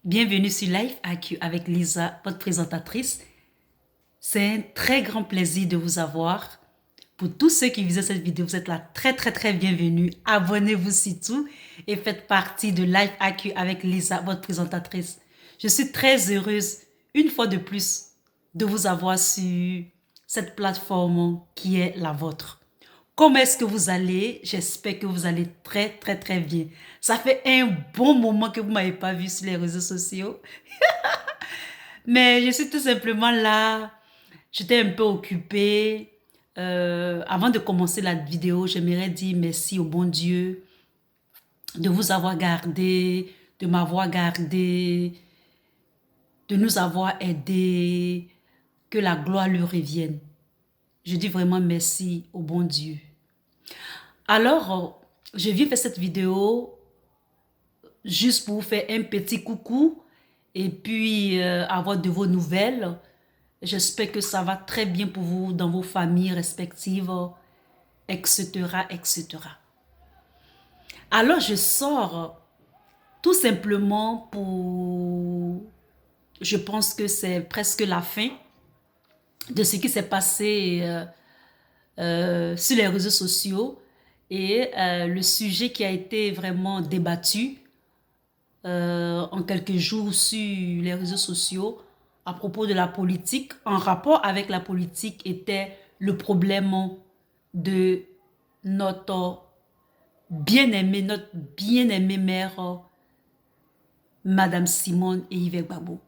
Bienvenue sur Life AQ avec Lisa, votre présentatrice. C'est un très grand plaisir de vous avoir. Pour tous ceux qui visitent cette vidéo, vous êtes là très bienvenue. Abonnez-vous surtout et faites partie de Life AQ avec Lisa, votre présentatrice. Je suis très heureuse, une fois de plus, de vous avoir sur cette plateforme qui est la vôtre. Comment est-ce que vous allez? J'espère que vous allez très bien. Ça fait un bon moment que vous ne m'avez pas vu sur les réseaux sociaux. Mais je suis tout simplement là. J'étais un peu occupée. Avant de commencer la vidéo, j'aimerais dire merci au bon Dieu de vous avoir gardé, de m'avoir gardé, de nous avoir aidés. Que la gloire lui revienne. Je dis vraiment merci au bon Dieu. Alors, je viens faire cette vidéo juste pour vous faire un petit coucou et puis avoir de vos nouvelles. J'espère que ça va très bien pour vous dans vos familles respectives, etc. Alors, je sors tout simplement pour... Je pense que c'est presque la fin de ce qui s'est passé sur les réseaux sociaux et le sujet qui a été vraiment débattu en quelques jours sur les réseaux sociaux à propos de la politique, en rapport avec la politique, était le problème de notre bien-aimée mère, Madame Simone et Yves Gbagbo.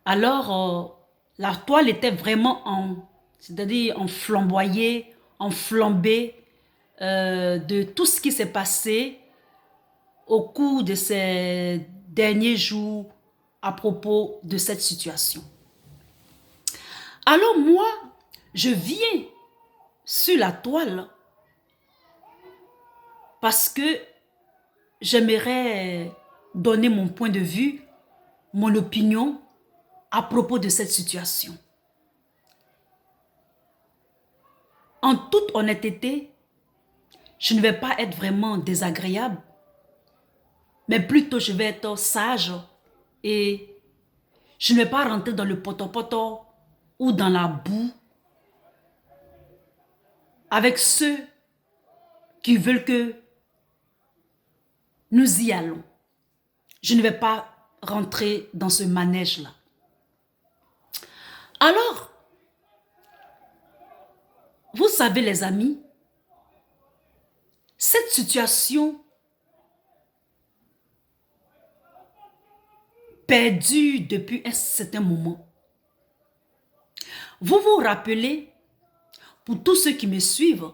Alors, la toile était vraiment c'est-à-dire en flamboyé, en flambé de tout ce qui s'est passé au cours de ces derniers jours à propos de cette situation. Alors moi, je viens sur la toile parce que j'aimerais donner mon point de vue, mon opinion à propos de cette situation. En toute honnêteté, je ne vais pas être vraiment désagréable, mais plutôt je vais être sage et je ne vais pas rentrer dans le poto-poto ou dans la boue avec ceux qui veulent que nous y allons. Je ne vais pas rentrer dans ce manège-là. Alors, vous savez les amis, cette situation perdue depuis un certain moment. Vous vous rappelez, pour tous ceux qui me suivent,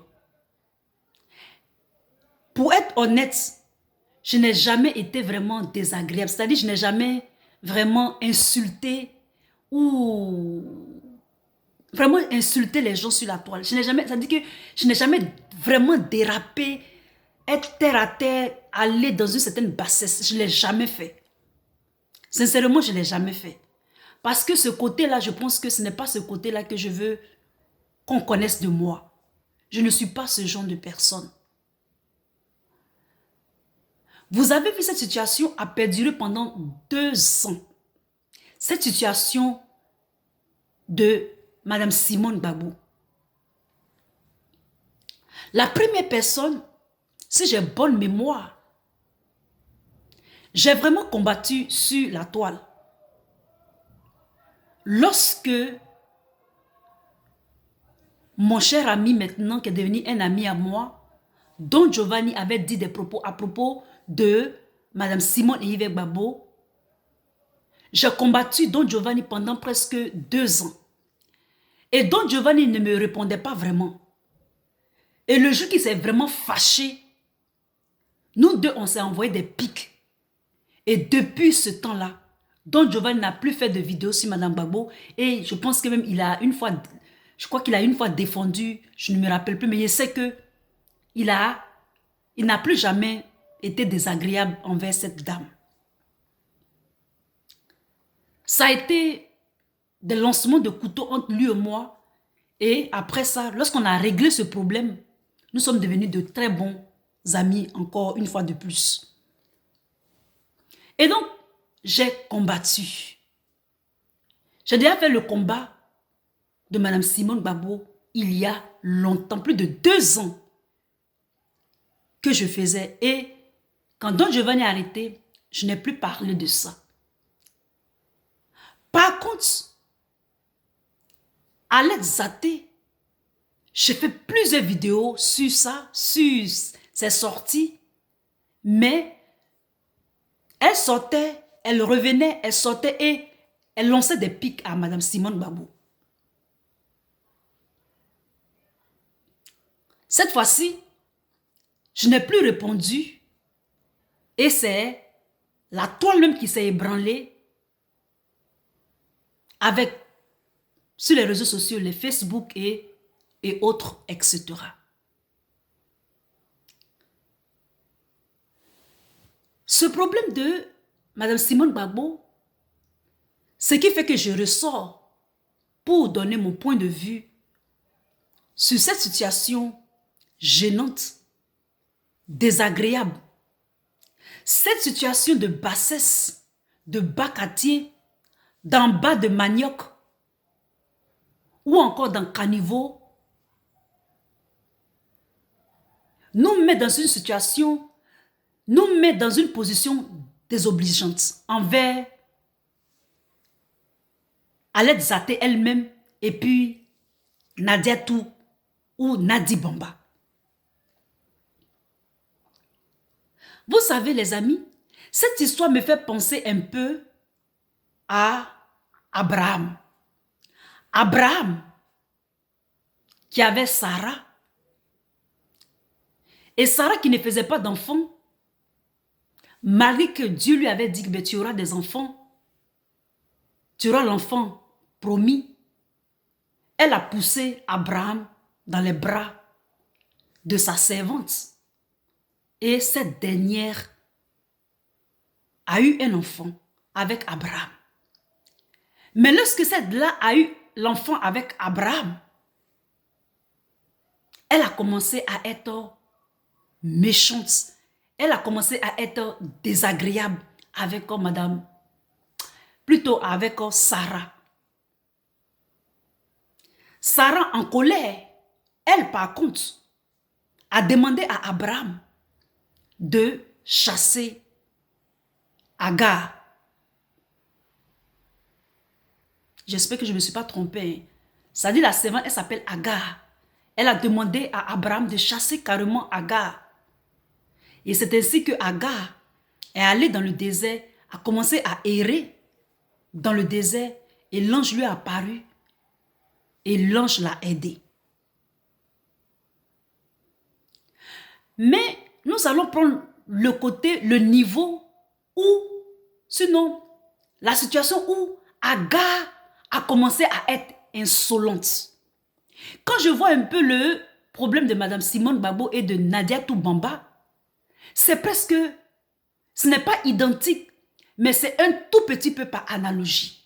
pour être honnête, je n'ai jamais été vraiment désagréable. C'est-à-dire, je n'ai jamais vraiment insulté ou vraiment insulté les gens sur la toile. Je n'ai jamais, c'est-à-dire que je n'ai jamais vraiment dérapé, être terre à terre, aller dans une certaine bassesse. Je ne l'ai jamais fait. Sincèrement, je ne l'ai jamais fait. Parce que ce côté-là, je pense que ce n'est pas ce côté-là que je veux qu'on connaisse de moi. Je ne suis pas ce genre de personne. Vous avez vu, cette situation a perduré pendant 2 ans. Cette situation de Madame Simone Gbagbo. La première personne, si j'ai bonne mémoire, j'ai vraiment combattu sur la toile. Lorsque mon cher ami maintenant, qui est devenu un ami à moi, Don Giovanni avait dit des propos à propos de Madame Simone et Yves Gbagbo. J'ai combattu Don Giovanni pendant presque 2 ans. Et Don Giovanni ne me répondait pas vraiment. Et le jour qu'il s'est vraiment fâché, nous deux, on s'est envoyé des pics. Et depuis ce temps-là, Don Giovanni n'a plus fait de vidéos sur Madame Gbagbo. Et je pense que même il a une fois, je crois qu'il a une fois défendu, je ne me rappelle plus, mais je sais que il n'a plus jamais été désagréable envers cette dame. Ça a été des lancements de couteau entre lui et moi. Et après ça, lorsqu'on a réglé ce problème, nous sommes devenus de très bons amis, encore une fois de plus. Et donc, j'ai combattu. J'ai déjà fait le combat de Madame Simone Gbagbo il y a longtemps, plus de 2 ans que je faisais. Et quand Don Giovanni est arrêté, je n'ai plus parlé de ça. Par contre, Alex Zaté, j'ai fait plusieurs vidéos sur ça, sur ses sorties, mais elle sortait, elle revenait, elle sortait et elle lançait des pics à Madame Simone Gbagbo. Cette fois-ci, je n'ai plus répondu et c'est la toile même qui s'est ébranlée avec, sur les réseaux sociaux, les Facebook et autres, etc. Ce problème de Madame Simone Gbagbo, ce qui fait que je ressors pour donner mon point de vue sur cette situation gênante, désagréable, cette situation de bassesse, de bas quartier, d'en bas de manioc, ou encore dans caniveau, nous met dans une situation, nous met dans une position désobligeante envers Alex Zaté elle-même et puis Nadiatou ou Nadi Bamba. Vous savez les amis, cette histoire me fait penser un peu à Abraham. Abraham qui avait Sarah et Sarah qui ne faisait pas d'enfants, malgré que Dieu lui avait dit que tu auras des enfants, tu auras l'enfant promis. Elle a poussé Abraham dans les bras de sa servante. Et cette dernière a eu un enfant avec Abraham. Mais lorsque celle-là a eu l'enfant avec Abraham, elle a commencé à être méchante. Elle a commencé à être désagréable avec madame, plutôt avec Sarah. Sarah en colère, elle par contre, a demandé à Abraham de chasser Agar. J'espère que je ne me suis pas trompée. Ça dit la servante, elle s'appelle Agar. Elle a demandé à Abraham de chasser carrément Agar. Et c'est ainsi que Agar est allée dans le désert, a commencé à errer dans le désert et l'ange lui est apparu et l'ange l'a aidé. Mais nous allons prendre le côté, le niveau où, sinon, la situation où Agar a commencé à être insolente. Quand je vois un peu le problème de Madame Simone Gbagbo et de Nadiatou Bamba, c'est presque, ce n'est pas identique, mais c'est un tout petit peu par analogie.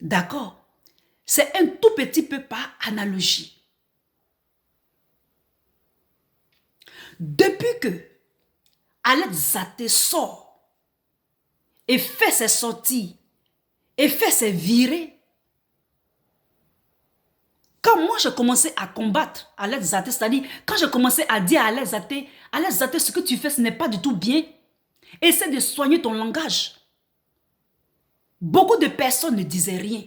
D'accord? C'est un tout petit peu par analogie. Depuis que Alex Zaté sort et fait ses sorties et fait ses virées, quand moi j'ai commencé à combattre Alex Zaté, c'est-à-dire quand j'ai commencé à dire à Alex Zaté, ce que tu fais ce n'est pas du tout bien, essaie de soigner ton langage. Beaucoup de personnes ne disaient rien.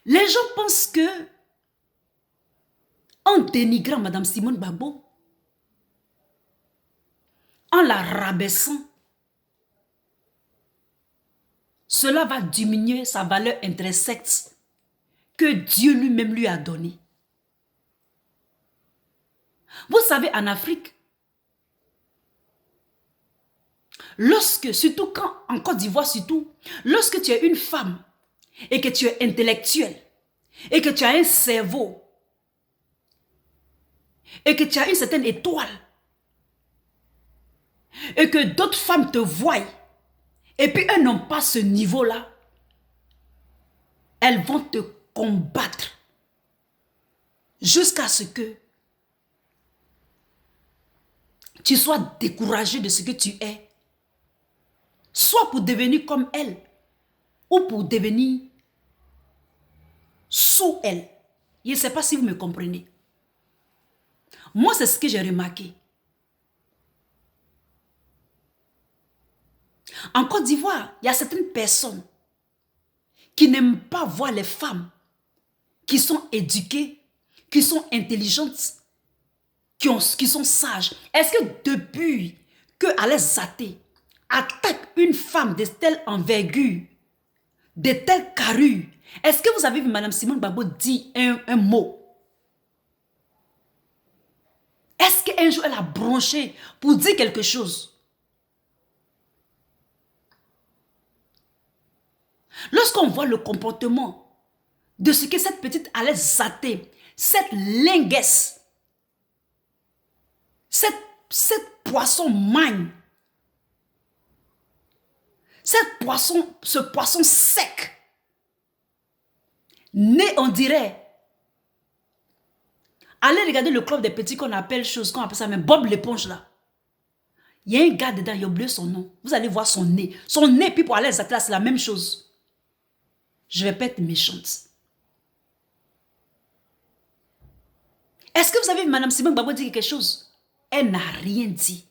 Les gens pensent que en dénigrant Madame Simone Gbagbo, en la rabaissant, cela va diminuer sa valeur intrinsèque que Dieu lui-même lui a donnée. Vous savez, en Afrique, lorsque, surtout quand, en Côte d'Ivoire surtout, lorsque tu es une femme et que tu es intellectuelle et que tu as un cerveau et que tu as une certaine étoile et que d'autres femmes te voient et puis elles n'ont pas ce niveau-là, elles vont te combattre jusqu'à ce que tu sois découragé de ce que tu es, soit pour devenir comme elle, ou pour devenir sous elle. Je ne sais pas si vous me comprenez. Moi, c'est ce que j'ai remarqué. En Côte d'Ivoire, il y a certaines personnes qui n'aiment pas voir les femmes qui sont éduquées, qui sont intelligentes, qui sont sages. Est-ce que depuis que Alex Zaté attaque une femme de telle envergure, de telle carrure, est-ce que vous avez vu Mme Simone Gbagbo dire un mot? Est-ce qu'un jour elle a bronché pour dire quelque chose? Lorsqu'on voit le comportement de ce que cette petite Alex Zaté, cette linguesse, cette poisson magne, ce poisson sec, né on dirait. Allez regarder le club des petits qu'on appelle ça, mais Bob l'éponge là. Il y a un gars dedans, il a oublié son nom. Vous allez voir son nez. Son nez, puis pour aller à la c'est la même chose. Je vais pas être méchante. Est-ce que vous avez vu Mme Simone Gbagbo dire quelque chose? Elle n'a rien dit.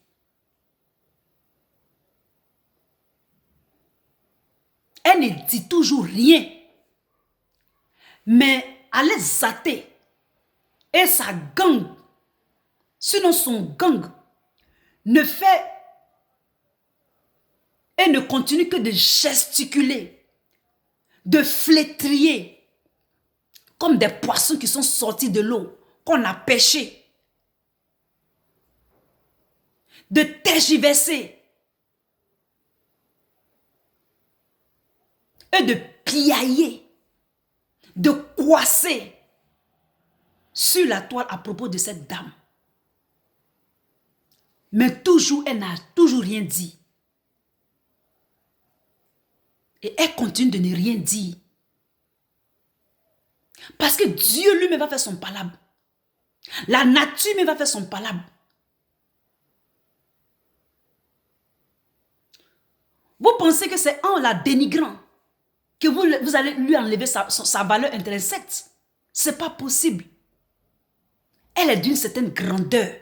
Elle ne dit toujours rien. Mais Alex Zaté et sa gang, sinon son gang, ne fait et ne continue que de gesticuler, de flétrier, comme des poissons qui sont sortis de l'eau, qu'on a pêché, de tergiverser et de piailler, de coasser sur la toile à propos de cette dame. Mais toujours, elle n'a toujours rien dit. Et elle continue de ne rien dire. Parce que Dieu lui-même va faire son palabre. La nature même va faire son palabre. Vous pensez que c'est en la dénigrant que vous allez lui enlever sa valeur intrinsèque? Ce n'est pas possible. Elle est d'une certaine grandeur.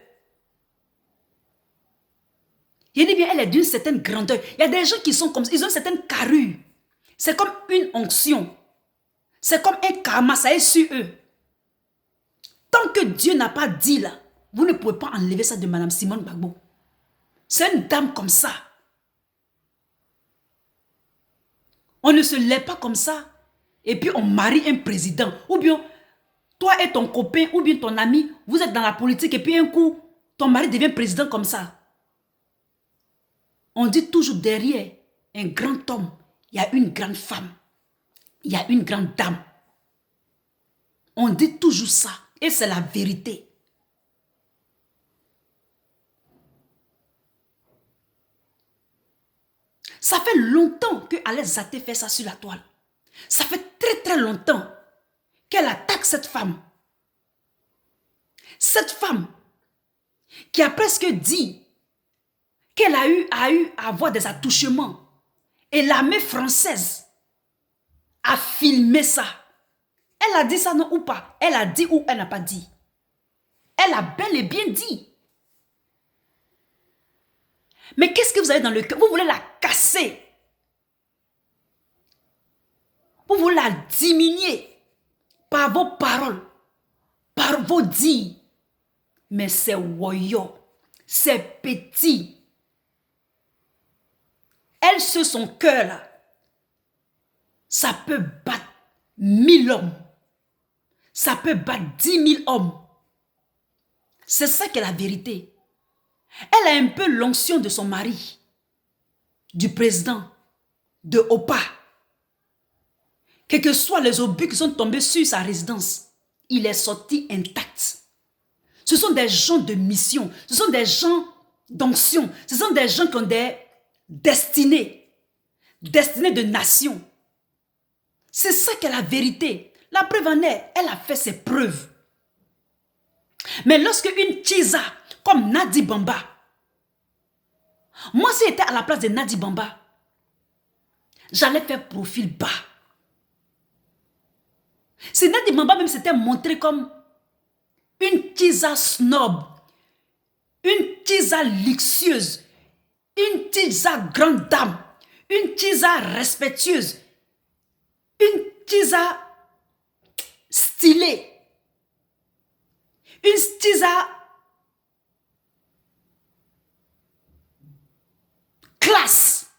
Je dis bien, elle est d'une certaine grandeur. Il y a des gens qui sont comme ça, ils ont une certaine carrure. C'est comme une onction. C'est comme un karma, ça est sur eux. Tant que Dieu n'a pas dit là, vous ne pouvez pas enlever ça de Mme Simone Gbagbo. C'est une dame comme ça. On ne se lève pas comme ça et puis on marie un président. Ou bien, toi et ton copain ou bien ton ami, vous êtes dans la politique et puis un coup, ton mari devient président comme ça. On dit toujours derrière un grand homme, il y a une grande femme. Il y a une grande dame. On dit toujours ça. Et c'est la vérité. Ça fait longtemps que Alex Zaté fait ça sur la toile. Ça fait très très longtemps qu'elle attaque cette femme. Cette femme qui a presque dit qu'elle a eu à avoir des attouchements. Et l'armée française a filmé ça. Elle a dit ça non ou pas? Elle a dit ou elle n'a pas dit? Elle a bel et bien dit. Mais qu'est-ce que vous avez dans le cœur? Vous voulez la casser. Vous voulez la diminuer par vos paroles, par vos dits. Mais c'est woyo, c'est petit. Elle, sur son cœur là, ça peut battre 1000 hommes. Ça peut battre 10 000 hommes. C'est ça qui est la vérité. Elle a un peu l'onction de son mari, du président, de Opa. Quels que soient les obus qui sont tombés sur sa résidence, il est sorti intact. Ce sont des gens de mission, ce sont des gens d'onction, ce sont des gens qui ont des destinées de nation. C'est ça qui est la vérité. La preuve en est, elle a fait ses preuves. Mais lorsque une Tchiza comme Nadi Bamba Moi, si j'étais à la place de Nadi Bamba, j'allais faire profil bas. Si Nadi Bamba même s'était montré comme une tisa snob, une tisa luxueuse, une tisa grande dame, une tisa respectueuse, une tisa stylée, une tisa classe,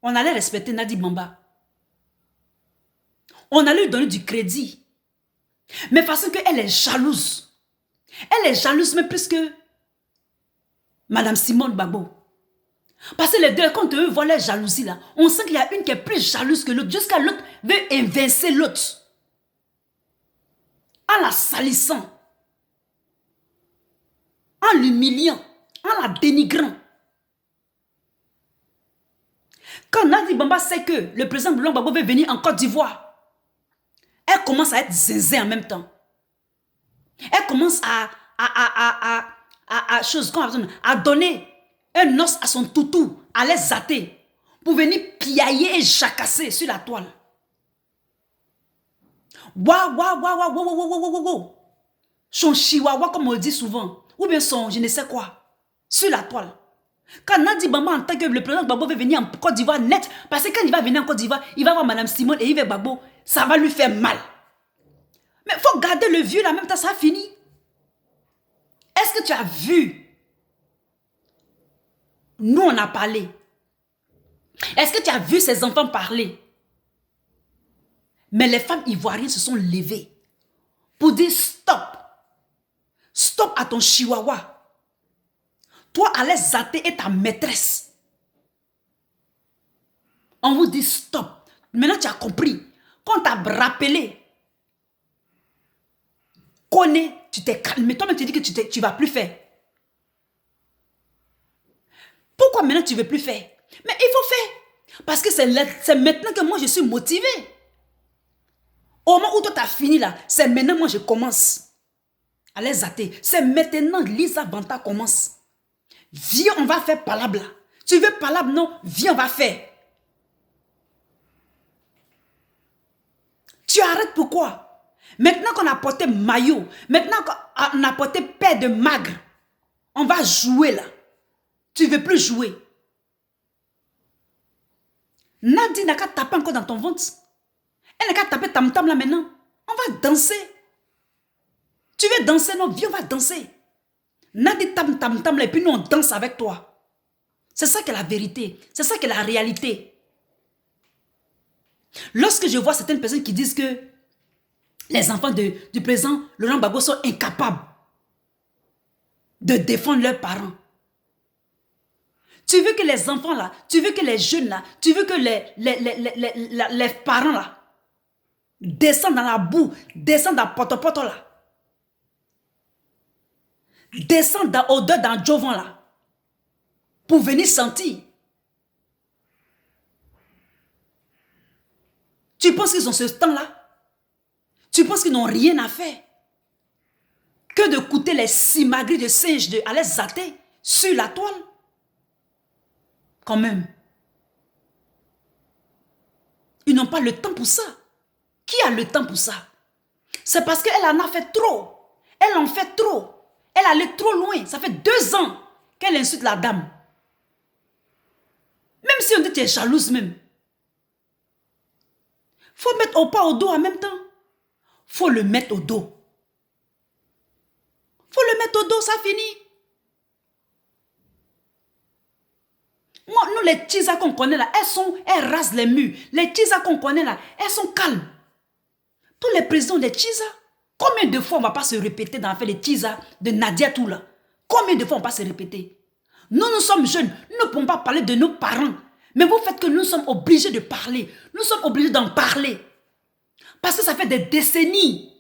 on allait respecter Nadi Bamba. On allait lui donner du crédit. Mais façon qu'elle est jalouse. Elle est jalouse même plus que Madame Simone Gbagbo. Parce que les deux, quand eux voient leur jalousie là, on sent qu'il y a une qui est plus jalouse que l'autre, jusqu'à l'autre veut évincer l'autre. En la salissant. En l'humiliant. En la dénigrant. Quand Nadi Bamba sait que le président Laurent Gbagbo veut venir en Côte d'Ivoire, elle commence à être zinzin en même temps. Elle commence à donner un os à son toutou, à les zater, pour venir piailler et jacasser sur la toile. Waouh. Son chihuahua, comme on le dit souvent, ou bien son je ne sais quoi, sur la toile. Quand Nadi Bamba entend que le président Gbagbo veut venir en Côte d'Ivoire net, parce que quand il va venir en Côte d'Ivoire, il va voir Madame Simone et Yves Gbagbo, ça va lui faire mal. Mais il faut garder le vieux là, en même temps, ça a fini. Est-ce que tu as vu? Nous, on a parlé. Est-ce que tu as vu ces enfants parler? Mais les femmes ivoiriennes se sont levées pour dire stop. Stop à ton chihuahua. Toi, allez zater et ta maîtresse. On vous dit stop. Maintenant, tu as compris. Quand on t'a rappelé, connais, tu t'es calmé. Toi-même, tu dis que tu ne vas plus faire. Pourquoi maintenant tu ne veux plus faire? Mais il faut faire. Parce que c'est maintenant que moi je suis motivée. Au moment où toi tu as fini là, c'est maintenant moi je commence à les zater. C'est maintenant Lisa Banta commence. Viens, on va faire palabre là. Tu veux palabre? Non, viens, on va faire. Tu arrêtes pourquoi? Maintenant qu'on a porté maillot, maintenant qu'on a porté paire de magre, on va jouer là. Tu ne veux plus jouer. Nadi n'a qu'à taper encore dans ton ventre. Elle n'a qu'à taper tam-tam là maintenant. On va danser. Tu veux danser? Non, viens, on va danser. Nadi tape tam-tam là et puis nous on danse avec toi. C'est ça qui est la vérité. C'est ça qui est la réalité. Lorsque je vois certaines personnes qui disent que les enfants du président Laurent Gbagbo sont incapables de défendre leurs parents. Tu veux que les enfants là, tu veux que les jeunes là, tu veux que les parents là descendent dans la boue, descendent dans Poto là, descendent au-dedans dans Jovan là, pour venir sentir. Tu penses qu'ils ont ce temps-là? Tu penses qu'ils n'ont rien à faire que de coûter les simagris de singe à les zater sur la toile? Quand même. Ils n'ont pas le temps pour ça. Qui a le temps pour ça? C'est parce qu'elle en a fait trop. Elle en fait trop. Elle allait trop loin. Ça fait 2 ans qu'elle insulte la dame. Même si on dit que tu es jalouse même. Faut mettre au pas au dos en même temps. Faut le mettre au dos. Faut le mettre au dos, ça finit. Moi, nous, les tisas qu'on connaît là, elles rasent les murs. Les tisas qu'on connaît là, elles sont calmes. Tous les présidents des tisas, combien de fois on ne va pas se répéter dans l'affaire des tisas de Nadia tout là? Combien de fois on ne va pas se répéter? Nous sommes jeunes, nous ne pouvons pas parler de nos parents. Mais vous faites que nous sommes obligés de parler. Nous sommes obligés d'en parler. Parce que ça fait des décennies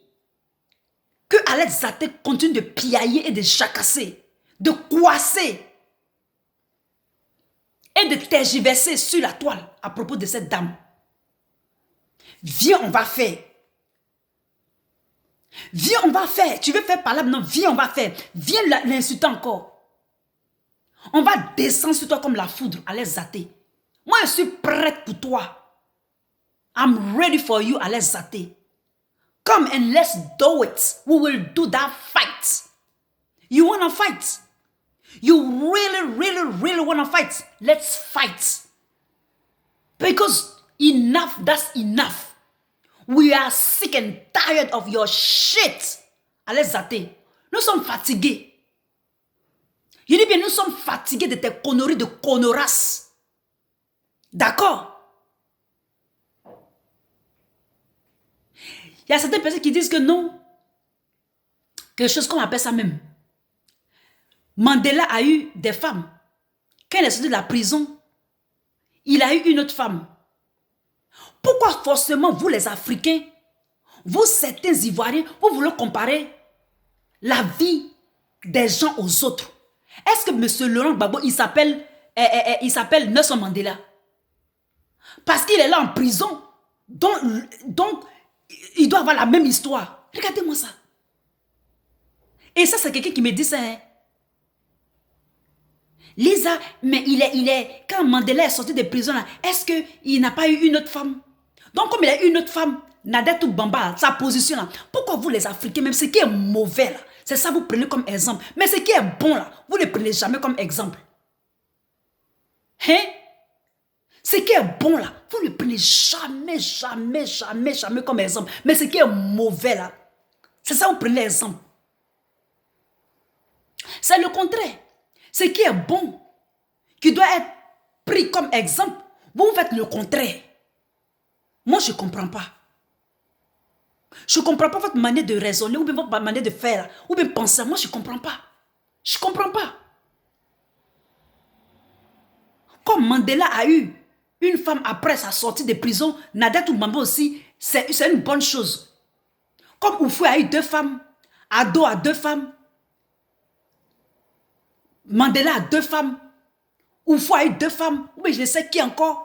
que Alex Zaté continue de piailler et de jacasser, de coasser et de tergiverser sur la toile à propos de cette dame. Viens, on va faire. Viens, on va faire. Tu veux faire palabre? Non, viens, on va faire. Viens l'insulter encore. On va descendre sur toi comme la foudre, à les zater. Moi, je suis prête pour toi. I'm ready for you, à les zater. Come and let's do it. We will do that fight. You wanna fight? You really wanna fight? Let's fight. Because enough, that's enough. We are sick and tired of your shit. Allez zater. Nous sommes fatigués. Je dis bien, nous sommes fatigués de tes conneries de connoras. D'accord? Il y a certaines personnes qui disent que non. Quelque chose qu'on appelle ça même. Mandela a eu des femmes. Quand il est sorti de la prison, il a eu une autre femme. Pourquoi forcément vous les Africains, vous certains Ivoiriens, vous voulez comparer la vie des gens aux autres? Est-ce que M. Laurent Gbagbo, il s'appelle Nelson Mandela? Parce qu'il est là en prison. Donc, il doit avoir la même histoire. Regardez-moi ça. Et ça, c'est quelqu'un qui me dit ça. Hein? Lisa, mais quand Mandela est sorti de prison, est-ce qu'il n'a pas eu une autre femme? Donc, comme il a eu une autre femme, Nadatou Bamba, sa position là, pourquoi vous les Africains, même ce qui est mauvais là, c'est ça vous prenez comme exemple. Mais ce qui est bon là, vous ne prenez jamais comme exemple. Hein? Ce qui est bon là, vous ne prenez jamais comme exemple. Mais ce qui est mauvais là, c'est ça vous prenez exemple. C'est le contraire. Ce qui est bon, qui doit être pris comme exemple, vous faites le contraire. Moi, je ne comprends pas. Je ne comprends pas votre manière de raisonner, ou bien votre manière de faire, ou bien penser. Moi, je ne comprends pas. Je ne comprends pas. Comme Mandela a eu une femme après sa sortie de prison, Nadatou Bamba aussi, c'est une bonne chose. Comme Oufoué a eu 2 femmes, Ado a 2 femmes, Mandela a 2 femmes, Oufoué a eu 2 femmes, ou bien je ne sais qui encore.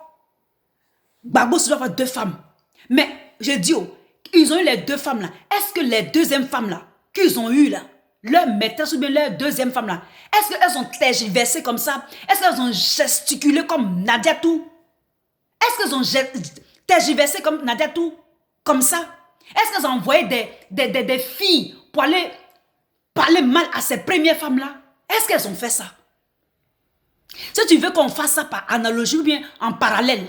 Gbagbo doit avoir 2 femmes. Mais je dis, ils ont eu les 2 femmes là. Est-ce que les deuxièmes femmes là, qu'ils ont eu là, leur maîtresse ou bien leur deuxième femme là, est-ce qu'elles ont tergiversé comme ça? Est-ce qu'elles ont gesticulé comme Nadiatou? Est-ce qu'elles ont tergiversé comme Nadiatou? Comme ça? Est-ce qu'elles ont envoyé des filles pour aller parler mal à ces premières femmes là? Est-ce qu'elles ont fait ça? Si tu veux qu'on fasse ça par analogie ou bien en parallèle,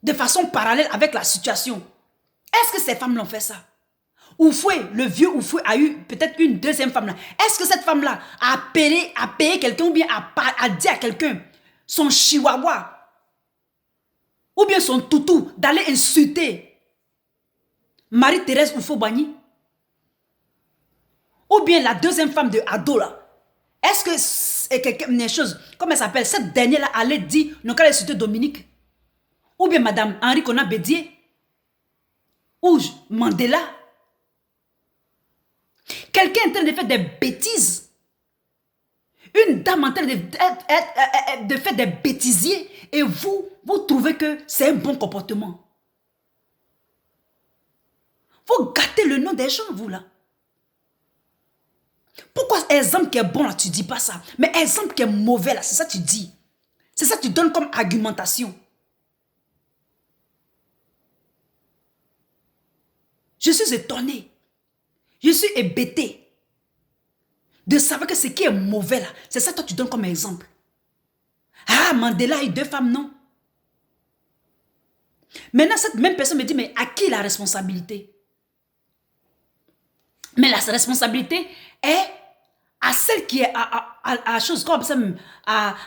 de façon parallèle avec la situation, est-ce que ces femmes l'ont fait ça? Oufoué, le vieux Oufoué a eu peut-être une deuxième femme là. Est-ce que cette femme là a payé quelqu'un ou bien a dit à quelqu'un, son chihuahua ou bien son toutou, d'aller insulter Marie-Thérèse Oufoué-Boigny? Ou bien la deuxième femme de Ado là? Est-ce que c'est quelque chose, comment elle s'appelle, cette dernière là allait dire, non, qu'elle insulter Dominique? Ou bien Madame Henri Kona Bédier? Ou Mandela? Quelqu'un est en train de faire des bêtises. Une dame en train de faire des bêtisiers. Et vous trouvez que c'est un bon comportement. Vous gâtez le nom des gens, vous là. Pourquoi exemple qui est bon là, tu dis pas ça? Mais exemple qui est mauvais là, c'est ça que tu dis. C'est ça que tu donnes comme argumentation. Je suis étonné. Je suis hébété de savoir que ce qui est mauvais là, c'est ça que toi tu donnes comme exemple. Ah, Mandela a eu 2 femmes, non? Maintenant, cette même personne me dit, mais à qui la responsabilité? Mais la responsabilité est à celle qui est à chose qu'on appelle ça même,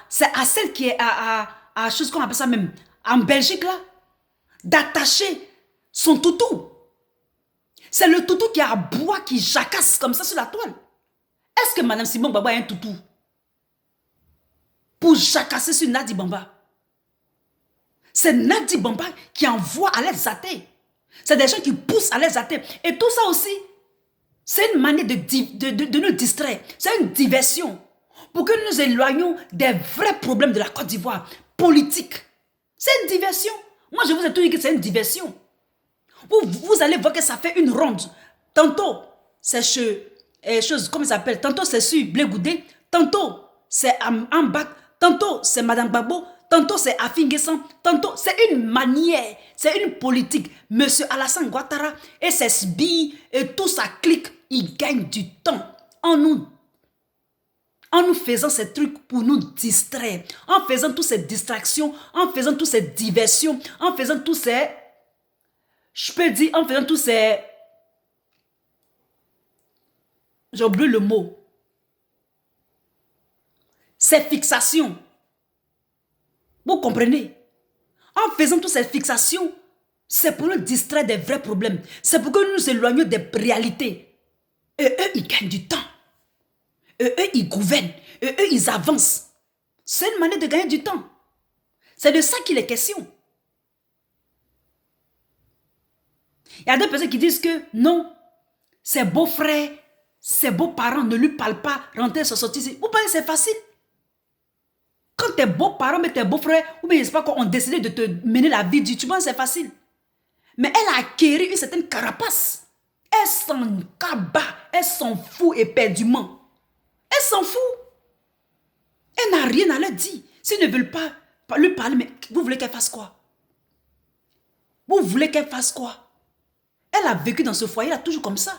c'est à celle qui est à chose qu'on appelle ça même, en Belgique là, d'attacher son toutou. C'est le toutou qui a à bois, qui jacasse comme ça sur la toile. Est-ce que Mme Simon Baba a un toutou pour jacasser sur Nadi Bamba? C'est Nadi Bamba qui envoie à l'aide zater. C'est des gens qui poussent à l'aide zater. Et tout ça aussi, c'est une manière de nous distraire. C'est une diversion. Pour que nous nous éloignions des vrais problèmes de la Côte d'Ivoire. Politique. C'est une diversion. Moi, je vous ai tout dit que c'est une diversion. Vous allez voir que ça fait une ronde. Tantôt, c'est chez... comment ça s'appelle? Tantôt, c'est sur Blé Goudé. Tantôt, c'est en bas. Tantôt, c'est Madame Gbagbo. Tantôt, c'est Afinguessan. Tantôt, c'est une manière. C'est une politique. Monsieur Alassane Ouattara et ses sbilles et tout ça clique. Ils gagnent du temps en nous faisant ces trucs pour nous distraire. En faisant toutes ces distractions. En faisant toutes ces diversions. En faisant tous ces... Je peux dire, en faisant tous ces... J'ai oublié le mot. Ces fixations. Vous comprenez? En faisant toutes ces fixations, c'est pour nous distraire des vrais problèmes. C'est pour que nous nous éloignions des réalités. Et eux, ils gagnent du temps. Et eux, ils gouvernent. Et eux, ils avancent. C'est une manière de gagner du temps. C'est de ça qu'il est question. Il y a des personnes qui disent que non, ses beaux-frères, ses beaux-parents ne lui parlent pas, rentrer, se sortir ici. Vous pensez que c'est facile? Quand tes beaux-parents, mais tes beaux-frères, ou bien je sais pas quoi, ont décidé de te mener la vie, tu penses que c'est facile. Mais elle a acquéri une certaine carapace. Elle s'en cabat, elle s'en fout éperdument. Elle s'en fout. Elle n'a rien à leur dire. S'ils ne veulent pas lui parler, mais vous voulez qu'elle fasse quoi? Vous voulez qu'elle fasse quoi? Elle a vécu dans ce foyer-là toujours comme ça.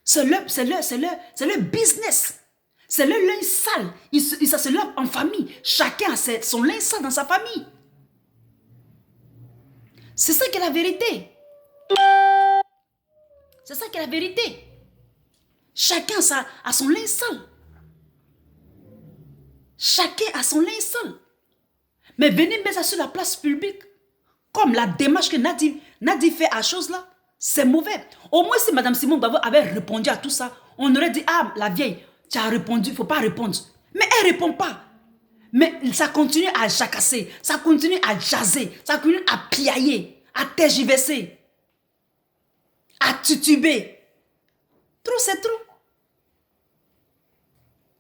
C'est leur business. C'est le linge sale. Ça se lave en famille. Chacun a son linge sale dans sa famille. C'est ça qui est la vérité. C'est ça qui est la vérité. Chacun a son linge sale. Chacun a son linge sale. Mais venez mettre ça sur la place publique. Comme la démarche que Nadi fait à chose là, c'est mauvais. Au moins si Mme Simone Gbagbo avait répondu à tout ça, on aurait dit, ah la vieille, tu as répondu, il ne faut pas répondre. Mais elle ne répond pas. Mais ça continue à jacasser, ça continue à jaser, ça continue à piailler, à tergiverser, à tutuber. Trop c'est trop.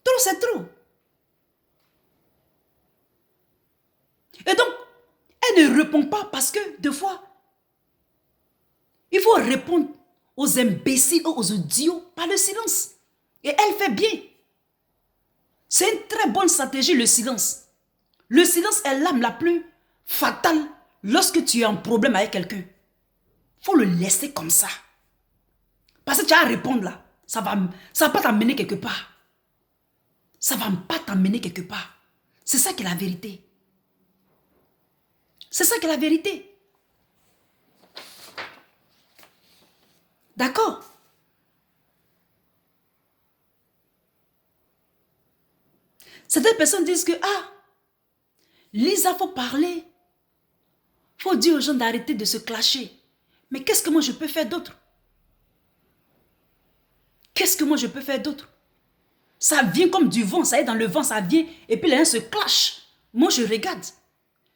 Trop c'est trop. Et donc, elle ne répond pas parce que, des fois, il faut répondre aux imbéciles, aux idiots, par le silence. Et elle fait bien. C'est une très bonne stratégie, le silence. Le silence est l'arme la plus fatale lorsque tu as un problème avec quelqu'un. Il faut le laisser comme ça. Parce que tu as à répondre là. Ça va pas t'amener quelque part. Ça va pas t'amener quelque part. C'est ça qui est la vérité. C'est ça qui est la vérité. D'accord? Certaines personnes disent que, ah, Lisa, il faut parler. Il faut dire aux gens d'arrêter de se clasher. Mais qu'est-ce que moi je peux faire d'autre? Qu'est-ce que moi je peux faire d'autre? Ça vient comme du vent, ça est dans le vent, ça vient, et puis les gens se clashent. Moi je regarde.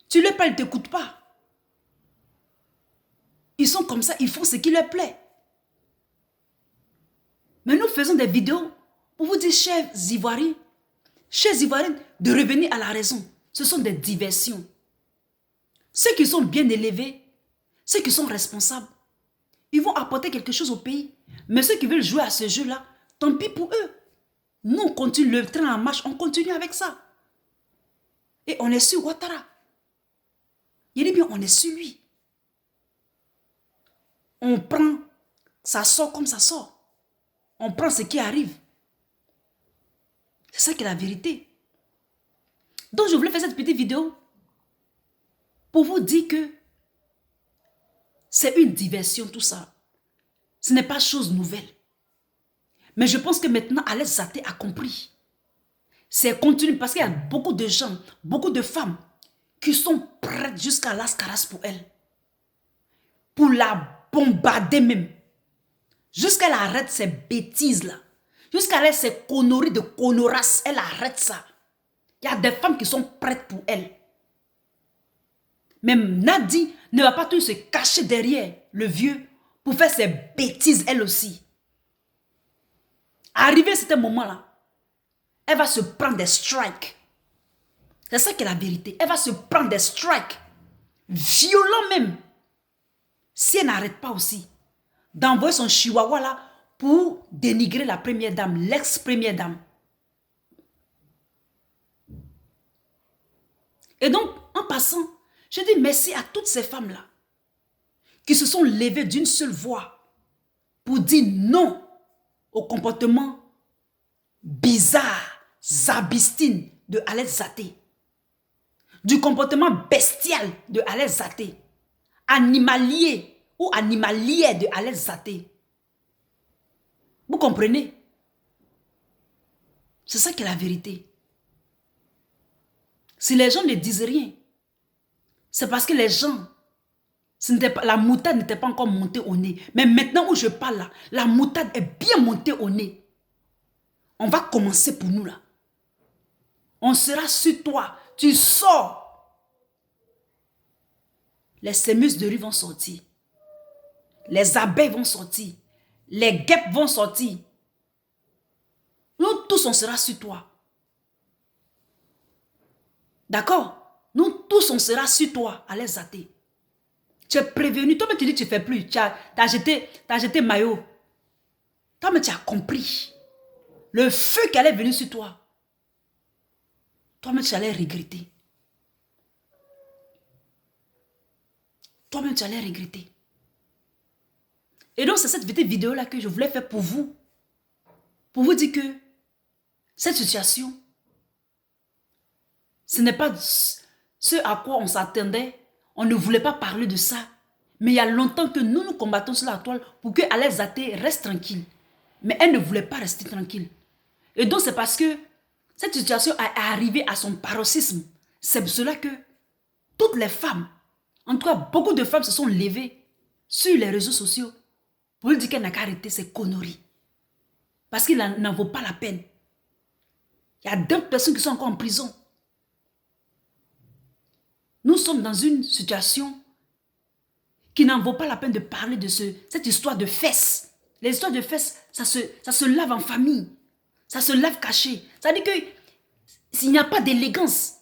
Tu leur parles, ils ne t'écoutent pas. Ils sont comme ça, ils font ce qui leur plaît. Mais nous faisons des vidéos pour vous dire, chers Ivoiriens, de revenir à la raison. Ce sont des diversions. Ceux qui sont bien élevés, ceux qui sont responsables, ils vont apporter quelque chose au pays. Mais ceux qui veulent jouer à ce jeu-là, tant pis pour eux. Nous, on continue le train en marche, on continue avec ça. Et on est sur Ouattara. Il dit bien, on est sur lui. On prend, ça sort comme ça sort. On prend ce qui arrive. C'est ça qui est la vérité. Donc, je voulais faire cette petite vidéo pour vous dire que c'est une diversion tout ça. Ce n'est pas chose nouvelle. Mais je pense que maintenant, Alex Zaté a compris. C'est continu parce qu'il y a beaucoup de gens, beaucoup de femmes qui sont prêtes jusqu'à l'ascaras pour elle. Pour la bombarder même. Jusqu'à elle arrête ces bêtises-là. Jusqu'à elle ces conneries de connoras. Elle arrête ça. Il y a des femmes qui sont prêtes pour elle. Même Nadi ne va pas tout se cacher derrière le vieux pour faire ses bêtises elle aussi. Arrivé à ce moment-là, elle va se prendre des strikes. C'est ça qui est la vérité. Elle va se prendre des strikes. Violents même. Si elle n'arrête pas aussi d'envoyer son chihuahua là pour dénigrer la première dame, l'ex-première dame. Et donc, en passant, je dis merci à toutes ces femmes-là qui se sont levées d'une seule voix pour dire non au comportement bizarre, zabistine de Alex Zaté, du comportement bestial de Alex Zaté, animalier ou animalière de Alex Zaté. Vous comprenez? C'est ça qui est la vérité. Si les gens ne disent rien, c'est parce que les gens, la moutarde n'était pas encore montée au nez. Mais maintenant où je parle là, la moutarde est bien montée au nez. On va commencer pour nous là. On sera sur toi. Tu sors. Les sémus de rue vont sortir. Les abeilles vont sortir. Les guêpes vont sortir. Nous tous, on sera sur toi. D'accord? Nous tous, on sera sur toi, à les athées. Tu es prévenu. Toi-même, tu dis que tu ne fais plus. Tu as jeté maillot. Toi-même, tu as compris. Le feu qui allait venir sur toi. Toi-même, tu allais regretter. Toi-même, tu allais regretter. Et donc, c'est cette petite vidéo-là que je voulais faire pour vous. Pour vous dire que cette situation, ce n'est pas ce à quoi on s'attendait. On ne voulait pas parler de ça. Mais il y a longtemps que nous combattons sur la toile pour que Alex Zaté reste tranquille. Mais elle ne voulait pas rester tranquille. Et donc, c'est parce que cette situation est arrivée à son paroxysme. C'est pour cela que toutes les femmes, en tout cas, beaucoup de femmes se sont levées sur les réseaux sociaux pour lui dire qu'elle n'a qu'à arrêter ses conneries. Parce qu'il n'en vaut pas la peine. Il y a d'autres personnes qui sont encore en prison. Nous sommes dans une situation qui n'en vaut pas la peine de parler de cette histoire de fesses. Les histoires de fesses, ça se lave en famille. Ça se lave caché. Ça veut dire que s'il n'y a pas d'élégance,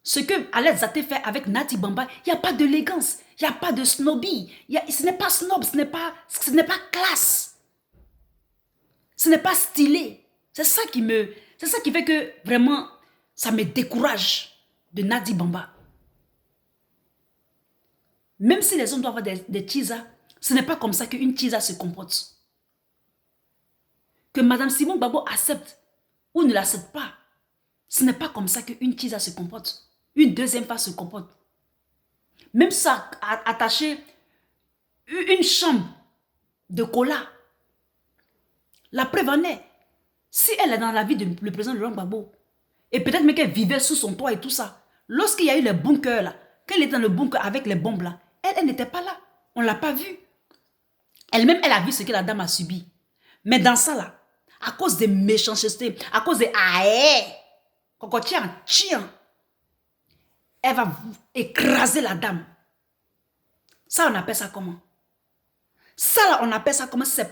ce que Alex Zaté fait avec Nati Bamba, il n'y a pas d'élégance. Il n'y a pas de snobby. Ce n'est pas snob, ce n'est pas classe. Ce n'est pas stylé. C'est ça qui fait que vraiment, ça me décourage de Nati Bamba. Même si les hommes doivent avoir des tchizas, ce n'est pas comme ça qu'une tchiza se comporte. Que Madame Simone Gbagbo accepte ou ne l'accepte pas, ce n'est pas comme ça qu'une tchiza se comporte. Une deuxième femme se comporte. Même ça, attacher une chambre de cola, la preuve en est, si elle est dans la vie du président Laurent Gbagbo, et peut-être même qu'elle vivait sous son toit et tout ça, lorsqu'il y a eu les bunkers là, qu'elle était dans le bunker avec les bombes là, elle n'était pas là. On ne l'a pas vue. Elle-même, elle a vu ce que la dame a subi. Mais dans ça là, à cause des méchancetés, à cause des elle va écraser la dame. Ça, on appelle ça comment? Ça là, on appelle ça comment? C'est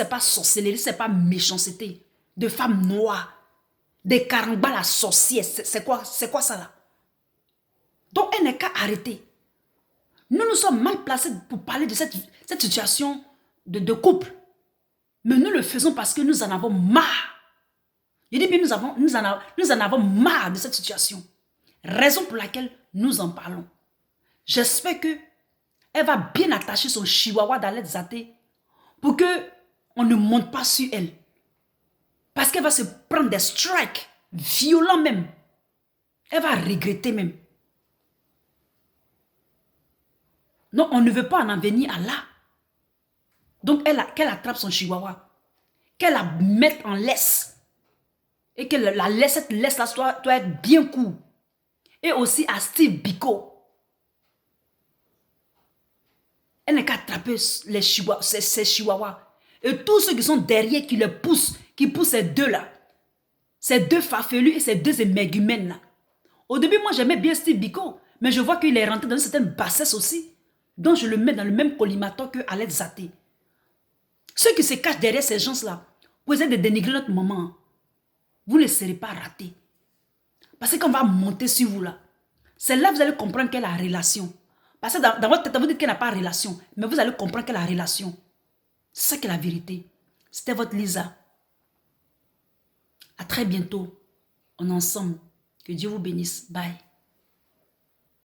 pas sorcellerie, c'est pas méchanceté. De femmes noires, des carambas à sorcières. C'est quoi ça là? Donc, elle n'est qu'à arrêter. Nous sommes mal placés pour parler de cette situation de couple. Mais nous le faisons parce que nous en avons marre. Je dis bien, nous en avons marre de cette situation. Raison pour laquelle nous en parlons. J'espère que elle va bien attacher son chihuahua d'Alex Zaté pour que on ne monte pas sur elle. Parce qu'elle va se prendre des strikes violents même. Elle va regretter même. Non, on ne veut pas en venir à là. Donc, qu'elle attrape son chihuahua. Qu'elle la mette en laisse. Et que cette laisse-là doit être bien court. Et aussi à Steve Biko. Elle n'a qu'à attraper ces chihuahuas. Et tous ceux qui sont derrière, qui les poussent, qui poussent ces deux-là. Ces deux farfelus et ces deux émergumènes-là. Au début, moi, j'aimais bien Steve Biko. Mais je vois qu'il est rentré dans une certaine bassesse aussi. Donc, je le mets dans le même collimateur que Alex Zaté. Ceux qui se cachent derrière ces gens-là, pour essayer de dénigrer notre maman, vous ne serez pas ratés. Parce qu'on va monter sur vous là. C'est là que vous allez comprendre quelle est la relation. Parce que dans votre tête, vous dites qu'elle n'a pas de relation. Mais vous allez comprendre quelle est la relation. C'est ça qui est la vérité. C'était votre Lisa. À très bientôt. On est ensemble. Que Dieu vous bénisse. Bye.